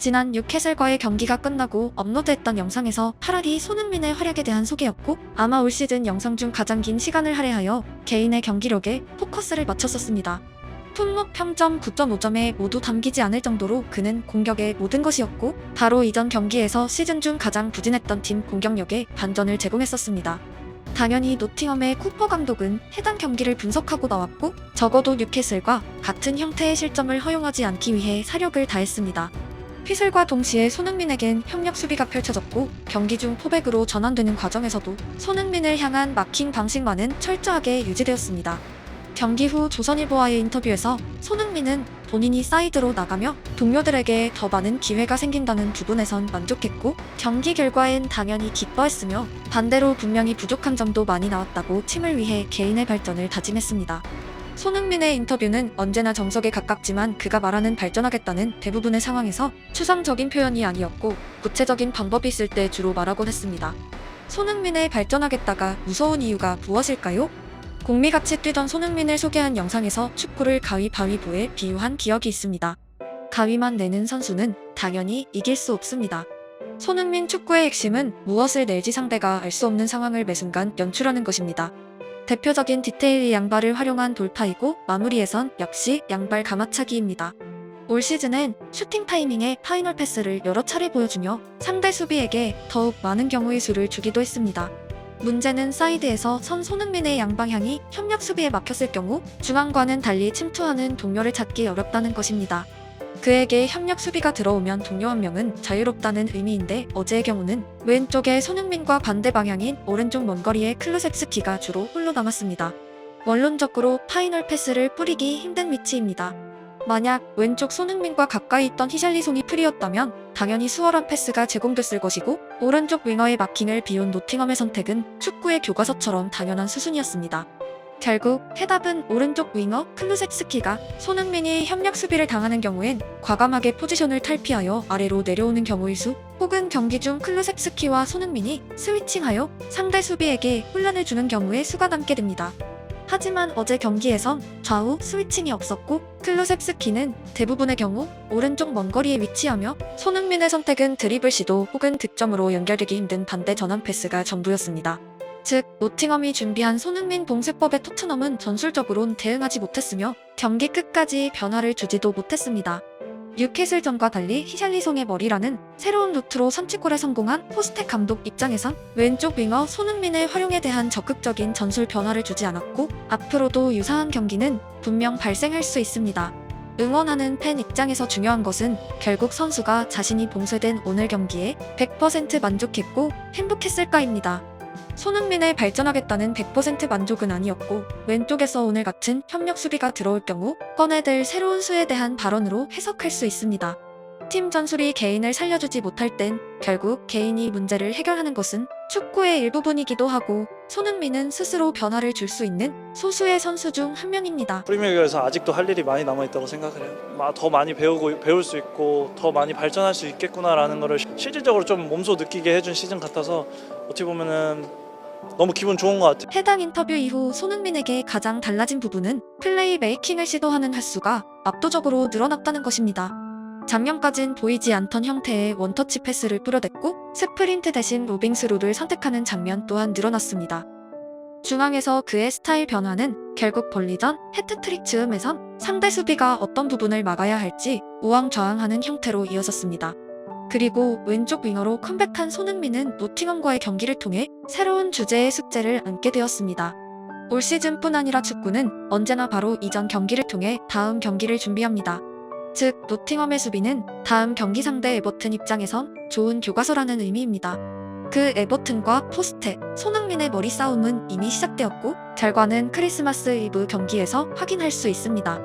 지난 뉴캐슬과의 경기가 끝나고 업로드했던 영상에서 8월이 손흥민의 활약에 대한 소개였고, 아마 올 시즌 영상 중 가장 긴 시간을 할애하여 개인의 경기력에 포커스를 맞췄었습니다. 품목 평점 9.5점에 모두 담기지 않을 정도로 그는 공격의 모든 것이었고, 바로 이전 경기에서 시즌 중 가장 부진했던 팀 공격력에 반전을 제공했었습니다. 당연히 노팅엄의 쿠퍼 감독은 해당 경기를 분석하고 나왔고, 적어도 뉴캐슬과 같은 형태의 실점을 허용하지 않기 위해 사력을 다했습니다. 휘슬과 동시에 손흥민에겐 협력 수비가 펼쳐졌고, 경기 중 포백으로 전환되는 과정에서도 손흥민을 향한 마킹 방식만은 철저하게 유지되었습니다. 경기 후 조선일보와의 인터뷰에서 손흥민은 본인이 사이드로 나가며 동료들에게 더 많은 기회가 생긴다는 부분에선 만족했고, 경기 결과엔 당연히 기뻐했으며 반대로 분명히 부족한 점도 많이 나왔다고 팀을 위해 개인의 발전을 다짐했습니다. 손흥민의 인터뷰는 언제나 정석에 가깝지만 그가 말하는 발전하겠다는 대부분의 상황에서 추상적인 표현이 아니었고 구체적인 방법이 있을 때 주로 말하곤 했습니다. 손흥민의 발전하겠다가 무서운 이유가 무엇일까요? 공미같이 뛰던 손흥민을 소개한 영상에서 축구를 가위바위보에 비유한 기억이 있습니다. 가위만 내는 선수는 당연히 이길 수 없습니다. 손흥민 축구의 핵심은 무엇을 낼지 상대가 알 수 없는 상황을 매 순간 연출하는 것입니다. 대표적인 디테일이 양발을 활용한 돌파이고, 마무리에선 역시 양발 가마차기입니다. 올 시즌엔 슈팅 타이밍에 파이널 패스를 여러 차례 보여주며 상대 수비에게 더욱 많은 경우의 수를 주기도 했습니다. 문제는 사이드에서 선 손흥민의 양방향이 협력 수비에 막혔을 경우 중앙과는 달리 침투하는 동료를 찾기 어렵다는 것입니다. 그에게 협력 수비가 들어오면 동료 한 명은 자유롭다는 의미인데, 어제의 경우는 왼쪽에 손흥민과 반대 방향인 오른쪽 먼 거리에 클루셉스키가 주로 홀로 남았습니다. 원론적으로 파이널 패스를 뿌리기 힘든 위치입니다. 만약 왼쪽 손흥민과 가까이 있던 히샬리송이 프리였다면 당연히 수월한 패스가 제공됐을 것이고, 오른쪽 윙어의 마킹을 비운 노팅엄의 선택은 축구의 교과서처럼 당연한 수순이었습니다. 결국 해답은 오른쪽 윙어 클루셉스키가 손흥민이 협력 수비를 당하는 경우엔 과감하게 포지션을 탈피하여 아래로 내려오는 경우의 수, 혹은 경기 중 클루셉스키와 손흥민이 스위칭하여 상대 수비에게 혼란을 주는 경우의 수가 남게 됩니다. 하지만 어제 경기에선 좌우 스위칭이 없었고, 클루셉스키는 대부분의 경우 오른쪽 먼 거리에 위치하며 손흥민의 선택은 드리블 시도 혹은 득점으로 연결되기 힘든 반대 전환 패스가 전부였습니다. 즉, 노팅엄이 준비한 손흥민 봉쇄법에 토트넘은 전술적으론 대응하지 못했으며 경기 끝까지 변화를 주지도 못했습니다. 뉴캐슬전과 달리 히샬리송의 머리라는 새로운 루트로 선취골에 성공한 포스텍 감독 입장에선 왼쪽 윙어 손흥민의 활용에 대한 적극적인 전술 변화를 주지 않았고, 앞으로도 유사한 경기는 분명 발생할 수 있습니다. 응원하는 팬 입장에서 중요한 것은 결국 선수가 자신이 봉쇄된 오늘 경기에 100% 만족했고 행복했을까입니다. 손흥민의 발전하겠다는 100% 만족은 아니었고, 왼쪽에서 오늘 같은 협력 수비가 들어올 경우 꺼내들 새로운 수에 대한 발언으로 해석할 수 있습니다. 팀 전술이 개인을 살려주지 못할 땐 결국 개인이 문제를 해결하는 것은 축구의 일부분이기도 하고, 손흥민은 스스로 변화를 줄 수 있는 소수의 선수 중 한 명입니다. 프리미어리그에서 아직도 할 일이 많이 남아있다고 생각을 해요. 더 많이 배울 수 있고 더 많이 발전할 수 있겠구나라는 거를 실질적으로 좀 몸소 느끼게 해준 시즌 같아서 어떻게 보면은 너무 기분 좋은 것 같아요. 해당 인터뷰 이후 손흥민에게 가장 달라진 부분은 플레이 메이킹을 시도하는 횟수가 압도적으로 늘어났다는 것입니다. 작년까진 보이지 않던 형태의 원터치 패스를 뿌려댔고, 스프린트 대신 로빙스루를 선택하는 장면 또한 늘어났습니다. 중앙에서 그의 스타일 변화는 결국 벌리전 해트트릭 즈음에선 상대 수비가 어떤 부분을 막아야 할지 우왕좌왕하는 형태로 이어졌습니다. 그리고 왼쪽 윙어로 컴백한 손흥민은 노팅엄과의 경기를 통해 새로운 주제의 숙제를 안게 되었습니다. 올 시즌뿐 아니라 축구는 언제나 바로 이전 경기를 통해 다음 경기를 준비합니다. 즉, 노팅엄의 수비는 다음 경기 상대 에버튼 입장에선 좋은 교과서라는 의미입니다. 그 에버튼과 포스텍, 손흥민의 머리 싸움은 이미 시작되었고, 결과는 크리스마스 이브 경기에서 확인할 수 있습니다.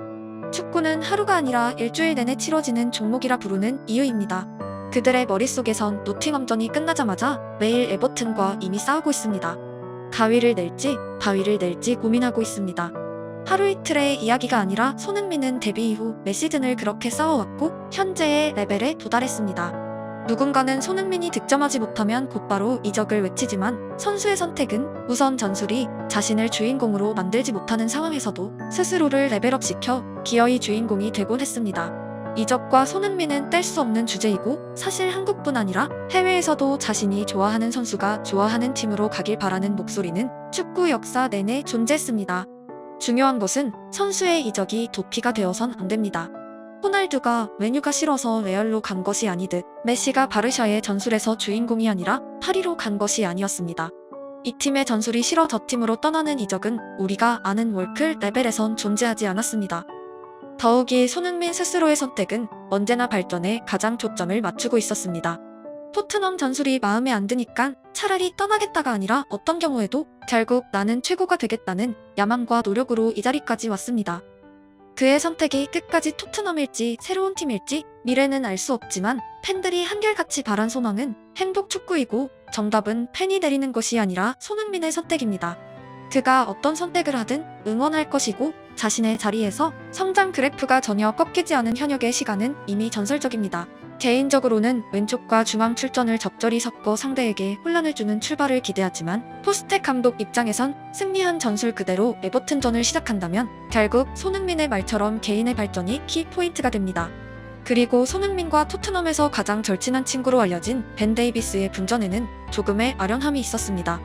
축구는 하루가 아니라 일주일 내내 치러지는 종목이라 부르는 이유입니다. 그들의 머릿속에선 노팅엄전이 끝나자마자 매일 에버튼과 이미 싸우고 있습니다. 가위를 낼지 바위를 낼지 고민하고 있습니다. 하루 이틀의 이야기가 아니라 손흥민은 데뷔 이후 매 시즌을 그렇게 싸워왔고 현재의 레벨에 도달했습니다. 누군가는 손흥민이 득점하지 못하면 곧바로 이적을 외치지만, 선수의 선택은 우선 전술이 자신을 주인공으로 만들지 못하는 상황에서도 스스로를 레벨업시켜 기어이 주인공이 되곤 했습니다. 이적과 손흥민은 뗄 수 없는 주제이고 사실 한국뿐 아니라 해외에서도 자신이 좋아하는 선수가 좋아하는 팀으로 가길 바라는 목소리는 축구 역사 내내 존재했습니다. 중요한 것은 선수의 이적이 도피가 되어선 안 됩니다. 호날두가 메뉴가 싫어서 레알로 간 것이 아니듯 메시가 바르샤의 전술에서 주인공이 아니라 파리로 간 것이 아니었습니다. 이 팀의 전술이 싫어 저 팀으로 떠나는 이적은 우리가 아는 월클 레벨에선 존재하지 않았습니다. 더욱이 손흥민 스스로의 선택은 언제나 발전에 가장 초점을 맞추고 있었습니다. 토트넘 전술이 마음에 안 드니까 차라리 떠나겠다가 아니라 어떤 경우에도 결국 나는 최고가 되겠다는 야망과 노력으로 이 자리까지 왔습니다. 그의 선택이 끝까지 토트넘일지 새로운 팀일지 미래는 알 수 없지만 팬들이 한결같이 바란 소망은 행복 축구이고 정답은 팬이 내리는 것이 아니라 손흥민의 선택입니다. 그가 어떤 선택을 하든 응원할 것이고 자신의 자리에서 성장 그래프가 전혀 꺾이지 않은 현역의 시간은 이미 전설적입니다. 개인적으로는 왼쪽과 중앙 출전을 적절히 섞어 상대에게 혼란을 주는 출발을 기대하지만 포스텍 감독 입장에선 승리한 전술 그대로 에버튼전을 시작한다면 결국 손흥민의 말처럼 개인의 발전이 키포인트가 됩니다. 그리고 손흥민과 토트넘에서 가장 절친한 친구로 알려진 벤 데이비스의 분전에는 조금의 아련함이 있었습니다.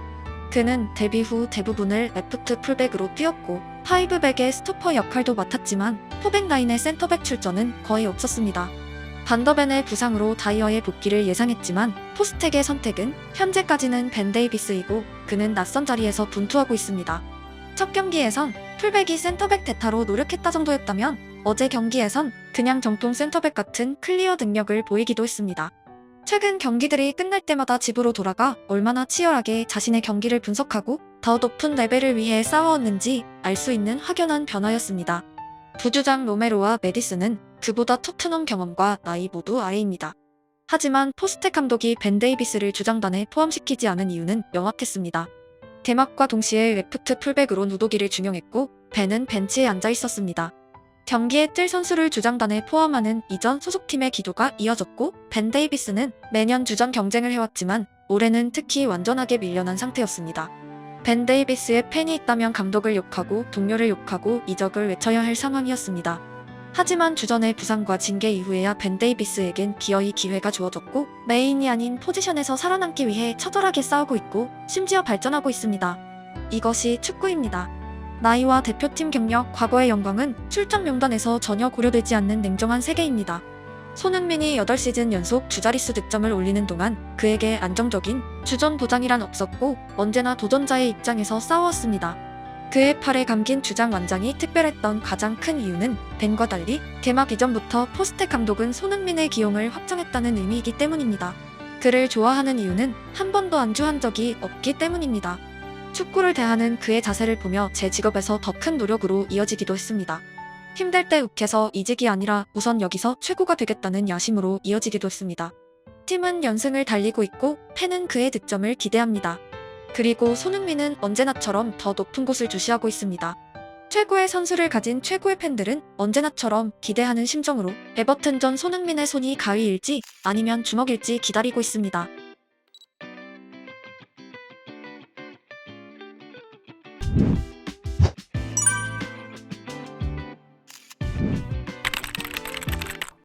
그는 데뷔 후 대부분을 레프트 풀백으로 뛰었고 파이브백의 스토퍼 역할도 맡았지만 포백 라인의 센터백 출전은 거의 없었습니다. 반더벤의 부상으로 다이어의 복귀를 예상했지만 포스텍의 선택은 현재까지는 벤 데이비스이고 그는 낯선 자리에서 분투하고 있습니다. 첫 경기에선 풀백이 센터백 대타로 노력했다 정도였다면 어제 경기에선 그냥 정통 센터백 같은 클리어 능력을 보이기도 했습니다. 최근 경기들이 끝날 때마다 집으로 돌아가 얼마나 치열하게 자신의 경기를 분석하고 더 높은 레벨을 위해 싸워왔는지 알 수 있는 확연한 변화였습니다. 부주장 로메로와 메디슨은 그보다 토트넘 경험과 나이 모두 아래입니다. 하지만 포스텍 감독이 벤 데이비스를 주장단에 포함시키지 않은 이유는 명확했습니다. 개막과 동시에 레프트 풀백으로 누도기를 중용했고 벤은 벤치에 앉아 있었습니다. 경기에 뛸 선수를 주장단에 포함하는 이전 소속팀의 기도가 이어졌고 벤 데이비스는 매년 주전 경쟁을 해왔지만 올해는 특히 완전하게 밀려난 상태였습니다. 벤 데이비스의 팬이 있다면 감독을 욕하고 동료를 욕하고 이적을 외쳐야 할 상황이었습니다. 하지만 주전의 부상과 징계 이후에야 벤 데이비스에겐 기어이 기회가 주어졌고 메인이 아닌 포지션에서 살아남기 위해 처절하게 싸우고 있고 심지어 발전하고 있습니다. 이것이 축구입니다. 나이와 대표팀 경력, 과거의 영광은 출전 명단에서 전혀 고려되지 않는 냉정한 세계입니다. 손흥민이 8시즌 연속 주자릿수 득점을 올리는 동안 그에게 안정적인 주전 보장이란 없었고 언제나 도전자의 입장에서 싸웠습니다. 그의 팔에 감긴 주장 완장이 특별했던 가장 큰 이유는 벤과 달리 개막 이전부터 포스텍 감독은 손흥민의 기용을 확정했다는 의미이기 때문입니다. 그를 좋아하는 이유는 한 번도 안주한 적이 없기 때문입니다. 축구를 대하는 그의 자세를 보며 제 직업에서 더 큰 노력으로 이어지기도 했습니다. 힘들 때 욱해서 이직이 아니라 우선 여기서 최고가 되겠다는 야심으로 이어지기도 했습니다. 팀은 연승을 달리고 있고 팬은 그의 득점을 기대합니다. 그리고 손흥민은 언제나처럼 더 높은 곳을 주시하고 있습니다. 최고의 선수를 가진 최고의 팬들은 언제나처럼 기대하는 심정으로 에버튼전 손흥민의 손이 가위일지 아니면 주먹일지 기다리고 있습니다.